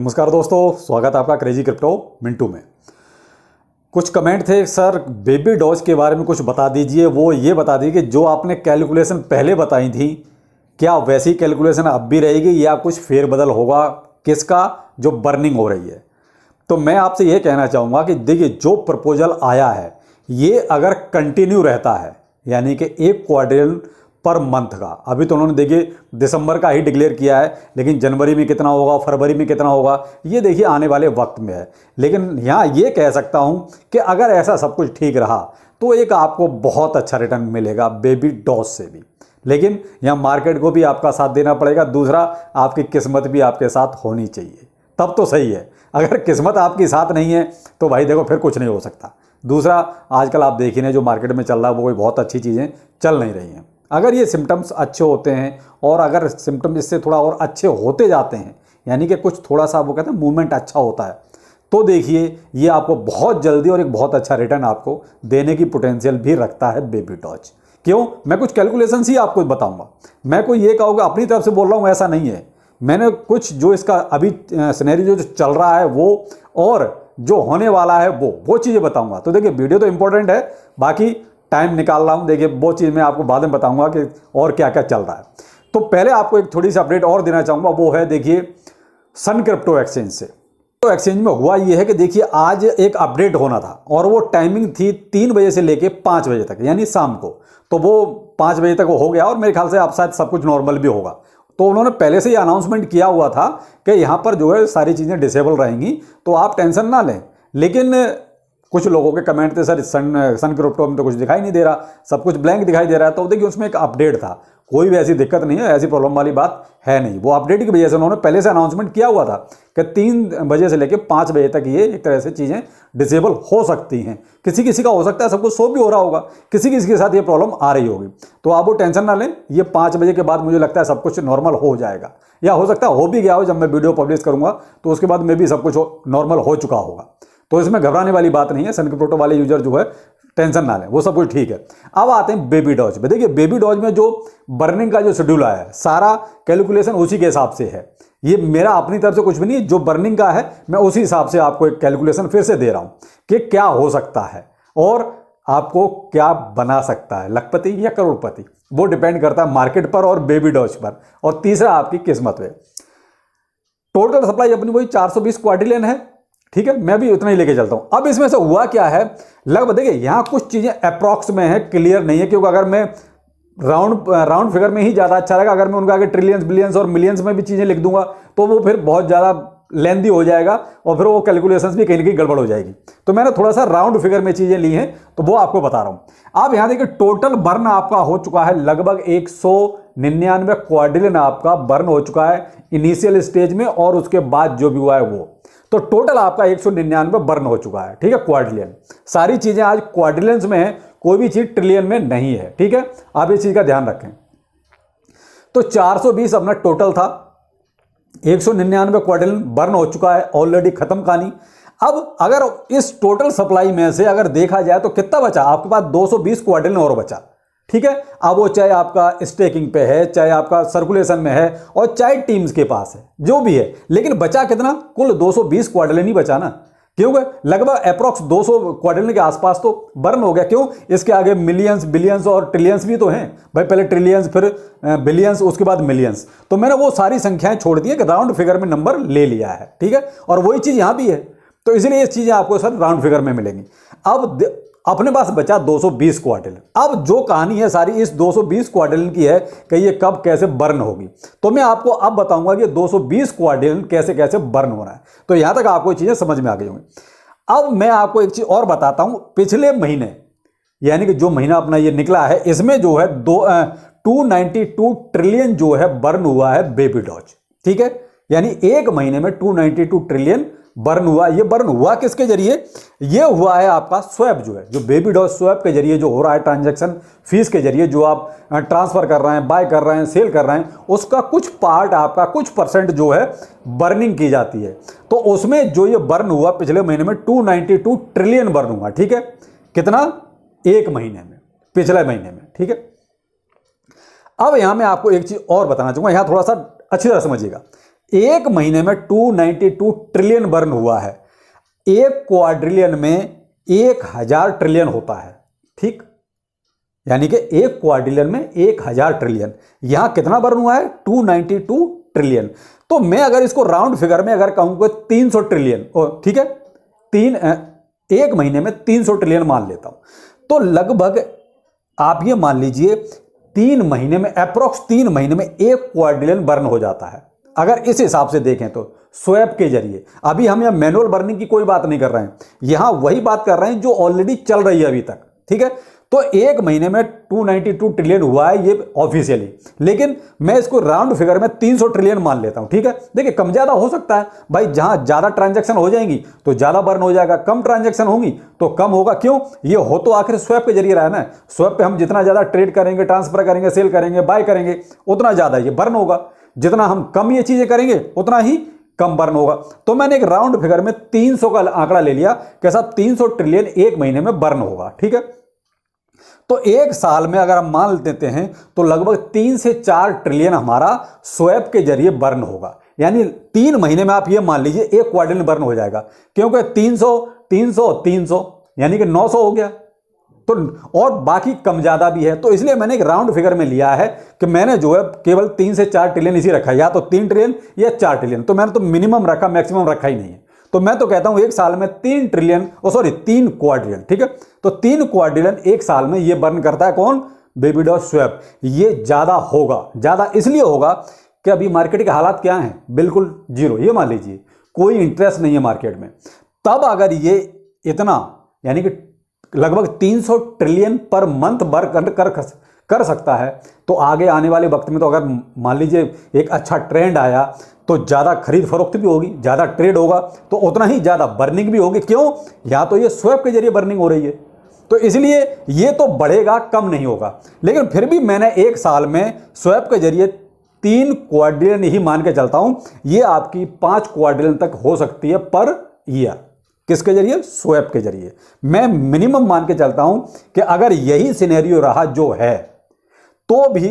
नमस्कार दोस्तों, स्वागत है आपका क्रेजी क्रिप्टो मिंटू में। कुछ कमेंट थे, सर बेबी डॉज के बारे में कुछ बता दीजिए। वो ये बता दीजिए कि जो आपने कैलकुलेशन पहले बताई थी, क्या वैसी कैलकुलेशन अब भी रहेगी या कुछ फेरबदल होगा किसका जो बर्निंग हो रही है। तो मैं आपसे ये कहना चाहूँगा कि देखिए, जो प्रपोजल आया है ये अगर कंटिन्यू रहता है, यानी कि एक क्वाड्रिल पर मंथ का, अभी तो उन्होंने देखिए दिसंबर का ही डिक्लेयर किया है, लेकिन जनवरी में कितना होगा, फरवरी में कितना होगा, ये देखिए आने वाले वक्त में है। लेकिन यहाँ ये कह सकता हूँ कि अगर ऐसा सब कुछ ठीक रहा तो एक आपको बहुत अच्छा रिटर्न मिलेगा बेबी डॉज से भी। लेकिन यहाँ मार्केट को भी आपका साथ देना पड़ेगा, दूसरा आपकी किस्मत भी आपके साथ होनी चाहिए, तब तो सही है। अगर किस्मत आपकी साथ नहीं है तो भाई देखो फिर कुछ नहीं हो सकता। दूसरा, आजकल आप देखिए ना जो मार्केट में चल रहा है वो कोई बहुत अच्छी चीज़ें चल नहीं रही हैं। अगर ये सिम्टम्स अच्छे होते हैं और अगर सिम्टम्स इससे थोड़ा और अच्छे होते जाते हैं, यानी कि कुछ थोड़ा सा वो कहते हैं मूवमेंट अच्छा होता है, तो देखिए ये आपको बहुत जल्दी और एक बहुत अच्छा रिटर्न आपको देने की पोटेंशियल भी रखता है बेबी डॉज। क्यों? मैं कुछ कैलकुलेशंस ही आपको बताऊंगा। मैं कोई ये कहूँगा अपनी तरफ से बोल रहा हूँ, ऐसा नहीं है। मैंने कुछ जो इसका अभी सिनेरियो जो चल रहा है वो और जो होने वाला है वो चीज़ें बताऊंगा। तो देखिए वीडियो तो इंपॉर्टेंट है, बाकी टाइम निकाल रहा हूं। देखिए वो चीज़ मैं आपको बाद में बताऊंगा कि और क्या क्या चल रहा है। तो पहले आपको एक थोड़ी सी अपडेट और देना चाहूँगा, वो है देखिए सन क्रिप्टो एक्सचेंज से। तो एक्सचेंज में हुआ ये है कि देखिए आज एक अपडेट होना था और वो टाइमिंग थी 3 बजे से लेके 5 बजे तक, यानी शाम को। तो वो 5 बजे तक वो हो गया और मेरे ख्याल से आप शायद सब कुछ नॉर्मल भी होगा। तो उन्होंने पहले से ही अनाउंसमेंट किया हुआ था कि यहाँ पर जो है सारी चीज़ें डिसेबल रहेंगी, तो आप टेंशन ना लें। लेकिन कुछ लोगों के कमेंट थे, सर सन क्रिप्टो में तो कुछ दिखाई नहीं दे रहा, सब कुछ ब्लैंक दिखाई दे रहा है। तो देखिए उसमें एक अपडेट था, कोई भी ऐसी दिक्कत नहीं है, ऐसी प्रॉब्लम वाली बात है नहीं। वो अपडेट की वजह से उन्होंने पहले से अनाउंसमेंट किया हुआ था कि 3 बजे से लेकर 5 बजे तक ये एक तरह से चीज़ें डिसेबल हो सकती हैं। किसी किसी का हो सकता है, सब कुछ शो भी हो रहा होगा, किसी किसी के साथ ये प्रॉब्लम आ रही होगी। तो आप वो टेंशन ना लें, ये 5 बजे के बाद मुझे लगता है सब कुछ नॉर्मल हो जाएगा, या हो सकता है हो भी गया हो। जब मैं वीडियो पब्लिश करूँगा तो उसके बाद में भी सब कुछ नॉर्मल हो चुका होगा। तो इसमें घबराने वाली बात नहीं है। सन क्रिप्टो वाले यूजर जो है टेंशन ना लें, वो सब कुछ ठीक है। अब आते हैं बेबी डॉज में। देखिए बेबी डॉज में जो बर्निंग का जो शेड्यूल आया है, सारा कैलकुलेशन उसी के हिसाब से है। ये मेरा अपनी तरफ से कुछ भी नहीं, जो बर्निंग का है मैं उसी हिसाब से आपको एक कैलकुलेशन फिर से दे रहा हूं कि क्या हो सकता है और आपको क्या बना सकता है, लखपति या करोड़पति। वो डिपेंड करता है मार्केट पर और बेबी डॉज पर, और तीसरा आपकी किस्मत पे। टोटल सप्लाई अपनी वही 420 क्वाड्रिलियन है, ठीक है। मैं भी उतना ही लेके चलता हूं। अब इसमें से हुआ क्या है, लगभग देखिए यहां कुछ चीजें अप्रॉक्स में है, क्लियर नहीं है, क्योंकि अगर मैं राउंड फिगर में ही ज्यादा अच्छा रहेगा। अगर मैं उनका आगे ट्रिलियंस बिलियंस और मिलियंस में भी चीजें लिख दूंगा तो वो फिर बहुत ज्यादा लेंदी हो जाएगा और फिर वो कैलकुलेशंस भी कहीं ना कहीं गड़बड़ हो जाएगी। तो मैंने थोड़ा सा राउंड फिगर में चीजें ली हैं, तो वो आपको बता रहा हूं। आप यहां देखिए टोटल बर्न आपका हो चुका है लगभग 199 क्वाड्रिलियन आपका बर्न हो चुका है इनिशियल स्टेज में, और उसके बाद जो भी हुआ है वो, तो टोटल आपका 199 बर्न हो चुका है, ठीक है, क्वाड्रिलियन। सारी चीजें आज क्वाड्रिलियंस में है, कोई भी चीज ट्रिलियन में नहीं है, ठीक है। आप इस चीज का ध्यान रखें। तो 420 अपना टोटल था, 199 क्वाड्रिलियन बर्न हो चुका है, ऑलरेडी खत्म कहानी। अब अगर इस टोटल सप्लाई में से अगर देखा जाए तो कितना बचा आपके पास, 220 क्वाड्रिलियन और बचा, ठीक है। अब वो चाहे आपका स्टेकिंग पे है, चाहे आपका सर्कुलेशन में है, और चाहे टीम्स के पास है, जो भी है, लेकिन बचा कितना, कुल 220 क्वाड्रिलियन ही बचा ना, क्योंकि लगभग अप्रॉक्स 200 क्वाड्रिलियन के आसपास तो बर्न हो गया। क्यों? इसके आगे मिलियंस बिलियंस और ट्रिलियंस भी तो हैं भाई, पहले ट्रिलियंस फिर बिलियंस उसके बाद मिलियंस। तो मैंने वो सारी संख्याएं छोड़ दी है कि राउंड फिगर में नंबर ले लिया है, ठीक है। और वही चीज यहां भी है, तो इसलिए ये चीजें आपको सर राउंड फिगर में मिलेंगी। अब अपने पास बचा 220 क्वाड्रिलियन। अब जो कहानी है सारी इस 220 क्वाड्रिलियन की है कि ये कब कैसे बर्न होगी, तो मैं आपको अब बताऊंगा कि 220 क्वाड्रिलियन कैसे कैसे बर्न हो रहा है। तो यहां तक आपको चीजें समझ में आ गई होंगी। अब मैं आपको एक चीज और बताता हूं, पिछले महीने यानी कि जो महीना अपना ये निकला है, इसमें जो है 292 ट्रिलियन जो है बर्न हुआ है बेबी डॉज, ठीक है। यानी एक महीने में 292 ट्रिलियन बर्न हुआ। ये बर्न हुआ किसके जरिए? ये हुआ है आपका स्वैप, जो है जो बेबी डॉज स्वैप के जरिए जो हो रहा है, ट्रांजैक्शन फीस के जरिए जो आप ट्रांसफर कर रहे हैं, बाय कर रहे हैं, सेल कर रहे हैं, उसका कुछ पार्ट आपका कुछ परसेंट जो है बर्निंग की जाती है। तो उसमें जो ये बर्न हुआ पिछले महीने में 292 ट्रिलियन बर्न हुआ, ठीक है। कितना? एक महीने में, पिछले महीने में, ठीक है। अब यहां मैं आपको एक चीज और बताना चाहूंगा, यहां थोड़ा सा अच्छी तरह समझिएगा। एक महीने में 292 ट्रिलियन बर्न हुआ है। एक क्वाड्रिलियन में 1000 ट्रिलियन होता है, ठीक, यानी कि एक क्वाड्रिलियन में 1000 ट्रिलियन। यहां कितना बर्न हुआ है? 292 ट्रिलियन। तो मैं अगर इसको राउंड फिगर में अगर कहूंगा 300 ट्रिलियन, ठीक है, एक महीने में 300 ट्रिलियन मान लेता हूं, तो लगभग आप ये मान लीजिए 3 महीने में, अप्रोक्स 3 महीने में 1 क्वाड्रिलियन बर्न हो जाता है। अगर इस हिसाब से देखें तो स्वैप के जरिए, अभी हम यहां मैनुअल बर्निंग की कोई बात नहीं कर रहे हैं, यहां वही बात कर रहे हैं जो ऑलरेडी चल रही है अभी तक, ठीक है। तो एक महीने में 292 ट्रिलियन हुआ है ये ऑफिशियली, लेकिन मैं इसको राउंड फिगर में 300 ट्रिलियन मान लेता हूं, ठीक है। देखिए कम ज्यादा हो सकता है भाई, जहां ज्यादा ट्रांजैक्शन हो जाएंगी तो ज्यादा बर्न हो जाएगा, कम ट्रांजैक्शन होंगी तो कम होगा। क्यों? ये हो तो आखिर स्वैप के जरिए रहा है ना। स्वैप पे हम जितना ज्यादा ट्रेड करेंगे, ट्रांसफर करेंगे, सेल करेंगे, बाय करेंगे, उतना ज्यादा ये बर्न होगा। जितना हम कम ये चीजें करेंगे उतना ही कम बर्न होगा। तो मैंने एक राउंड फिगर में 300 का आंकड़ा ले लिया कि साहब 300 ट्रिलियन एक महीने में बर्न होगा, ठीक है। तो एक साल में अगर हम मान लेते हैं तो लगभग 3 से 4 ट्रिलियन हमारा स्वैप के जरिए बर्न होगा। यानी 3 महीने में आप ये मान लीजिए एक क्वाड्रिलियन बर्न हो जाएगा, क्योंकि 300 300 300 यानी कि 900 हो गया। तो और बाकी कम ज्यादा भी है, तो इसलिए मैंने एक राउंड फिगर में लिया है कि मैंने जो है केवल 3 से 4 ट्रिलियन इसी रखा है, या तो 3 ट्रिलियन या 4 ट्रिलियन। तो मैंने तो मिनिमम रखा, मैक्सिमम रखा ही नहीं है। तो मैं तो कहता हूं एक साल में 3 ट्रिलियन, 3 क्वाड्रिलियन, ठीक है। तो 3 क्वाड्रिलियन एक साल में ये बर्न करता है कौन? Baby Doge Swap. ये ज्यादा होगा, ज्यादा इसलिए होगा कि अभी मार्केट के हालात क्या हैं? बिल्कुल जीरो, ये मान लीजिए कोई इंटरेस्ट नहीं है मार्केट में। तब अगर ये इतना यानी कि लगभग 300 ट्रिलियन पर मंथ बर्न कर सकता है, तो आगे आने वाले वक्त में तो अगर मान लीजिए एक अच्छा ट्रेंड आया तो ज़्यादा खरीद फरोख्त भी होगी, ज़्यादा ट्रेड होगा, तो उतना ही ज़्यादा बर्निंग भी होगी। क्यों? या तो ये स्वैप के जरिए बर्निंग हो रही है, तो इसलिए ये तो बढ़ेगा, कम नहीं होगा। लेकिन फिर भी मैंने एक साल में स्वैप के जरिए 3 क्वाड्रिलियन ही मान के चलता हूं। ये आपकी 5 क्वाड्रिलियन तक हो सकती है पर ईयर। किसके जरिए? स्वैप के जरिए। मैं मिनिमम मान के चलता हूं कि अगर यही सिनेरियो रहा जो है, तो भी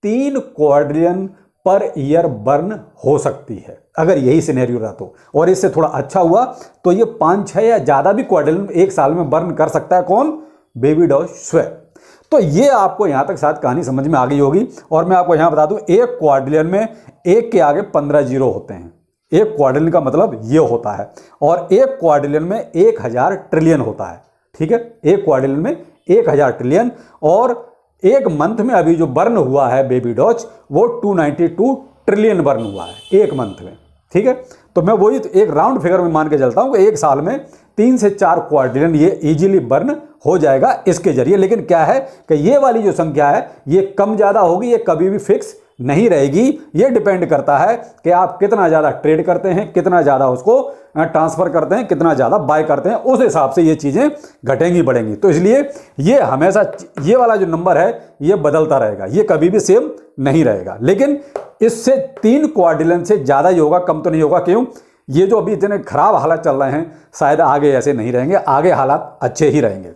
3 क्वाड्रिलियन पर ईयर बर्न हो सकती है, अगर यही सिनेरियो रहा तो। और इससे थोड़ा अच्छा हुआ तो ये 5-6 या ज्यादा भी क्वाड्रिलियन एक साल में बर्न कर सकता है। कौन? Baby Doge Swap. तो ये आपको यहां तक शायद कहानी समझ में आ गई होगी। और मैं आपको यहां बता दूं, एक क्वाड्रिलियन में एक के आगे 15 जीरो होते हैं। एक क्वाड्रिलियन का मतलब ये होता है, और एक क्वाड्रिलियन में 1000 ट्रिलियन होता है, ठीक है। एक क्वाड्रिलियन में 1000 ट्रिलियन, और एक मंथ में अभी जो बर्न हुआ है बेबी डॉज वो 292 ट्रिलियन बर्न हुआ है एक मंथ में, ठीक है। तो मैं वही एक राउंड फिगर में मान के चलता हूं कि एक साल में 3 से 4 क्वाड्रिलियन ये इजीली बर्न हो जाएगा इसके जरिए। लेकिन क्या है कि ये वाली जो संख्या है ये कम ज्यादा होगी, ये कभी भी फिक्स नहीं रहेगी। ये डिपेंड करता है कि आप कितना ज्यादा ट्रेड करते हैं, कितना ज्यादा उसको ट्रांसफर करते हैं, कितना ज्यादा बाय करते हैं, उस हिसाब से ये चीजें घटेंगी बढ़ेंगी। तो इसलिए ये हमेशा ये वाला जो नंबर है ये बदलता रहेगा, ये कभी भी सेम नहीं रहेगा। लेकिन इससे 3 क्वाड्रिलियन से ज्यादा ही होगा, कम तो नहीं होगा। क्यों? ये जो अभी इतने खराब हालात चल रहे हैं शायद आगे ऐसे नहीं रहेंगे, आगे हालात अच्छे ही रहेंगे।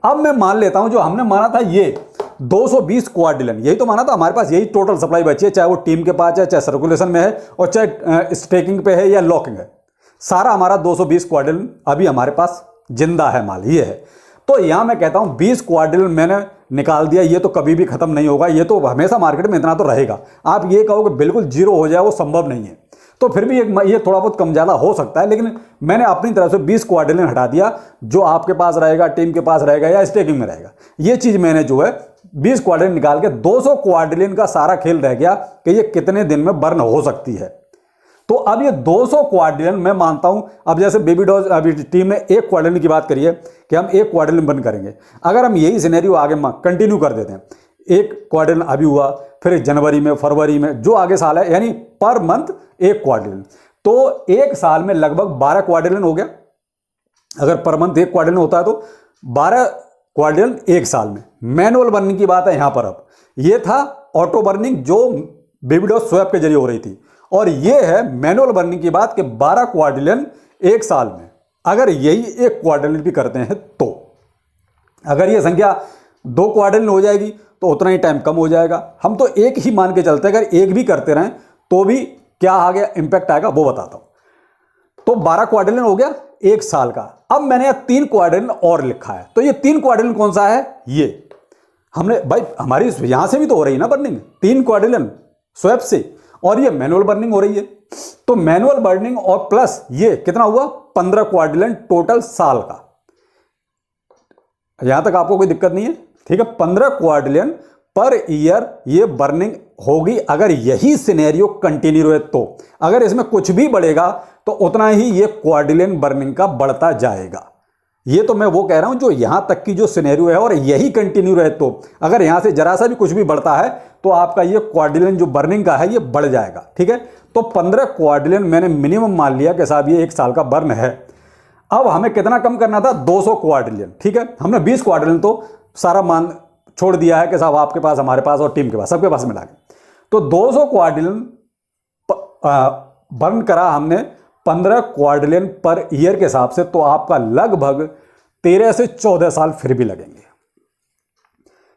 अब मैं मान लेता हूं जो हमने माना था ये 220 क्वाड्रिलियन, यही तो माना था हमारे पास, यही टोटल सप्लाई बची है, चाहे वो टीम के पास है, चाहे सर्कुलेशन में है, और चाहे स्टेकिंग पे है या लॉकिंग है। सारा हमारा 220 क्वाड्रिलियन अभी हमारे पास जिंदा है, माल ये है। तो यहां मैं कहता हूं 20 क्वाड्रिलियन मैंने निकाल दिया, ये तो कभी भी खत्म नहीं होगा, ये तो हमेशा मार्केट में इतना तो रहेगा। आप ये कहो कि बिल्कुल जीरो हो जाए वो संभव नहीं है, तो फिर भी ये थोड़ा बहुत कम ज़्यादा हो सकता है। लेकिन मैंने अपनी तरफ से 20 क्वाड्रिलियन हटा दिया, जो आपके पास रहेगा, टीम के पास रहेगा या स्टेकिंग में रहेगा। ये चीज़ मैंने जो है 20 क्वाड्रिलियन निकाल के 200 क्वाड्रिलियन का सारा खेल रह गया कि ये कितने दिन में बर्न हो सकती है। तो अब ये 200 क्वाड्रिलियन मैं मानता हूं, अब जैसे बेबी डॉज अभी टीम ने 1 क्वाड्रिलियन की बात करी है कि हम 1 क्वाड्रिलियन बर्न करेंगे। अगर हम यही सिनेरियो आगे कंटिन्यू कर देते हैं, 1 क्वाड्रिलियन अभी हुआ, फिर जनवरी में, फरवरी में, जो आगे साल है, यानी पर मंथ 1 क्वाड्रिलियन, तो एक साल में लगभग 12 क्वाड्रिलियन हो गया। अगर पर मंथ 1 क्वाड्रिलियन होता है तो 12 क्वाड्रिलियन एक साल में। मैनुअल बर्निंग की बात है यहां पर। अब ये था ऑटो बर्निंग जो बेबी डॉज स्वैप के जरिए हो रही थी, और ये है मैनुअल बर्निंग की बात कि 12 क्वाड्रिलियन एक साल में। अगर यही 1 क्वाड्रिलियन भी करते हैं तो अगर ये संख्या 2 क्वाड्रिलियन हो जाएगी तो उतना ही टाइम कम हो जाएगा। हम तो 1 ही मान के चलते हैं, अगर 1 भी करते रहें तो भी क्या आगे इम्पैक्ट आएगा वो बताता हूं। तो 12 क्वाड्रिलियन हो गया 1 साल का। अब मैंने यहां 3 क्वाड्रिलियन और लिखा है। तो ये 3 क्वाड्रिलियन कौन सा है? ये हमने भाई हमारी यहां से भी तो हो रही है ना बर्निंग, 3 क्वाड्रिलियन स्वैप से, और ये मैनुअल बर्निंग हो रही है। तो मैनुअल बर्निंग और प्लस ये कितना हुआ? 15 क्वाड्रिलियन टोटल साल का। यहां तक आपको कोई दिक्कत नहीं है? ठीक है, 15 क्वाड्रिलियन पर ईयर ये बर्निंग होगी अगर यही सिनेरियो कंटिन्यू रहे तो। अगर इसमें कुछ भी बढ़ेगा तो उतना ही ये क्वाड्रिलियन बर्निंग का बढ़ता जाएगा। ये तो मैं वो कह रहा हूं जो यहां तक की जो सिनेरियो है और यही कंटिन्यू रहे तो। अगर यहां से जरा सा भी कुछ भी बढ़ता है तो आपका ये क्वाड्रिलियन जो बर्निंग का है ये बढ़ जाएगा। ठीक है, तो 15 क्वाड्रिलियन मैंने मिनिमम मान लिया कि साहब ये 1 साल का बर्न है। अब हमें कितना कम करना था? 200 क्वाड्रिलियन। ठीक है, हमने 20 क्वाड्रिलियन तो सारा मान छोड़ दिया है कि साहब आपके पास, हमारे पास और टीम के पास, सबके पास मिला के। तो 200 क्वाड्रिलियन बर्न करा हमने 15 क्वाड्रिलियन पर ईयर के हिसाब से, तो आपका लगभग 13 से 14 साल फिर भी लगेंगे।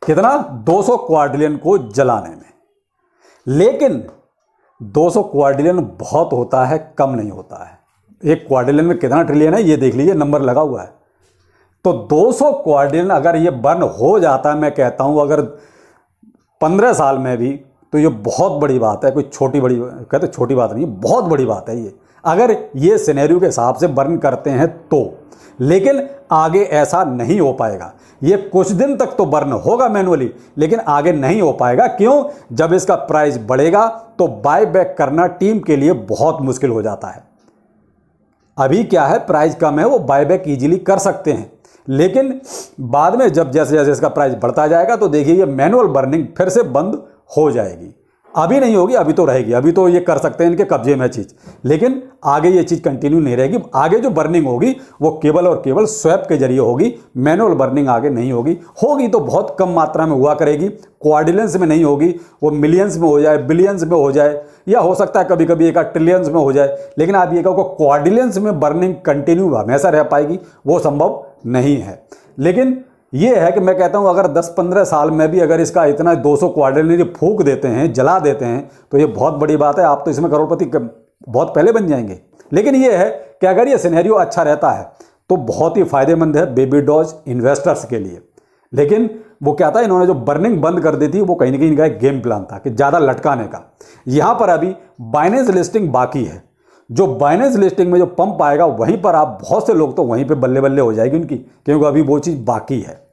कितना? 200 क्वाड्रिलियन को जलाने में। लेकिन 200 क्वाड्रिलियन बहुत होता है, कम नहीं होता है। एक क्वाड्रिलियन में कितना ट्रिलियन है ये देख लीजिए, नंबर लगा हुआ है। तो 200 क्वाड्रिलियन अगर ये बर्न हो जाता है, मैं कहता हूं अगर 15 साल में भी, तो ये बहुत बड़ी बात है। कोई छोटी बड़ी कहते छोटी बात नहीं, बहुत बड़ी बात है ये, अगर ये सिनेरियो के हिसाब से बर्न करते हैं तो। लेकिन आगे ऐसा नहीं हो पाएगा। ये कुछ दिन तक तो बर्न होगा मैनुअली, लेकिन आगे नहीं हो पाएगा। क्यों? जब इसका प्राइस बढ़ेगा तो बाय बैक करना टीम के लिए बहुत मुश्किल हो जाता है। अभी क्या है, प्राइस कम है, वो बाय बैक इजीली कर सकते हैं, लेकिन बाद में जब जैसे जैसे इसका प्राइस बढ़ता जाएगा तो देखिए ये मैनुअल बर्निंग फिर से बंद हो जाएगी। अभी नहीं होगी, अभी तो रहेगी, अभी तो ये कर सकते हैं, इनके कब्जे में चीज़, लेकिन आगे ये चीज़ कंटिन्यू नहीं रहेगी। आगे जो बर्निंग होगी वो केवल और केवल स्वैप के जरिए होगी, मैनुअल बर्निंग आगे नहीं होगी। होगी तो बहुत कम मात्रा में हुआ करेगी, क्वाड्रिलियंस में नहीं होगी, वो मिलियंस में हो जाए, बिलियंस में हो जाए, या हो सकता है कभी कभी एक ट्रिलियंस में हो जाए। लेकिन आप ये कहो क्वाड्रिलियंस में बर्निंग कंटिन्यू हमेशा रह पाएगी, वो संभव नहीं है। लेकिन ये है कि मैं कहता हूं अगर 10-15 साल में भी अगर इसका इतना 200 क्वाड्रिलियन फूंक देते हैं, जला देते हैं, तो ये बहुत बड़ी बात है। आप तो इसमें करोड़पति बहुत पहले बन जाएंगे। लेकिन ये है कि अगर ये सिनेरियो अच्छा रहता है तो बहुत ही फायदेमंद है बेबी डॉज इन्वेस्टर्स के लिए। लेकिन वो क्या था, इन्होंने जो बर्निंग बंद कर दी थी वो कहीं ना कहीं इनका एक गेम प्लान था कि ज़्यादा लटकाने का। यहाँ पर अभी बाइनेंस लिस्टिंग बाकी है। जो बाइनेंस लिस्टिंग में जो पंप आएगा वहीं पर आप बहुत से लोग तो वहीं पे बल्ले बल्ले हो जाएगी उनकी, क्योंकि अभी वो चीज़ बाकी है।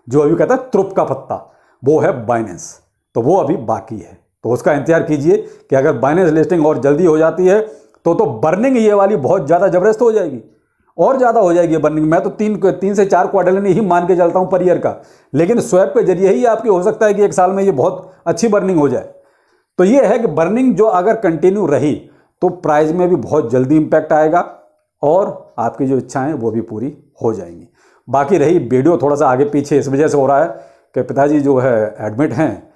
जो अभी कहता है त्रुप का पत्ता, वो है बाइनेंस, तो वो अभी बाकी है। तो उसका इंतजार कीजिए कि अगर बाइनेंस लिस्टिंग और जल्दी हो जाती है तो बर्निंग ये वाली बहुत ज़्यादा जबरदस्त हो जाएगी, और ज़्यादा हो जाएगी बर्निंग। मैं तो 3 से 4 क्वाड्रिलियन ही मान के चलता हूँ पर ईयर का, लेकिन स्वैप के जरिए ही आपकी हो सकता है कि 1 साल में ये बहुत अच्छी बर्निंग हो जाए। तो ये है कि बर्निंग जो अगर कंटिन्यू रही तो प्राइस में भी बहुत जल्दी इंपैक्ट आएगा और आपकी जो इच्छाएं वो भी पूरी हो जाएंगी। बाकी रही वीडियो थोड़ा सा आगे पीछे इस वजह से हो रहा है कि पिताजी जो है एडमिट हैं,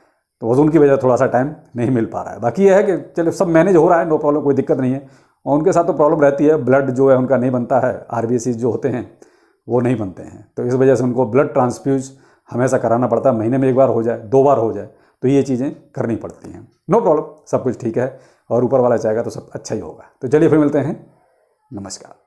तो बस उनकी वजह थोड़ा सा टाइम नहीं मिल पा रहा है। बाकी ये है कि चलो सब मैनेज हो रहा है, नो प्रॉब्लम, कोई दिक्कत नहीं है। और उनके साथ तो प्रॉब्लम रहती है, ब्लड जो है उनका नहीं बनता है, RBC जो होते हैं वो नहीं बनते हैं, तो इस वजह से उनको ब्लड ट्रांसफ्यूज हमेशा कराना पड़ता है। महीने में 1 बार हो जाए, 2 बार हो जाए, तो ये चीज़ें करनी पड़ती हैं। नो प्रॉब्लम, सब कुछ ठीक है और ऊपर वाला चाहेगा तो सब अच्छा ही होगा। तो चलिए फिर मिलते हैं, नमस्कार।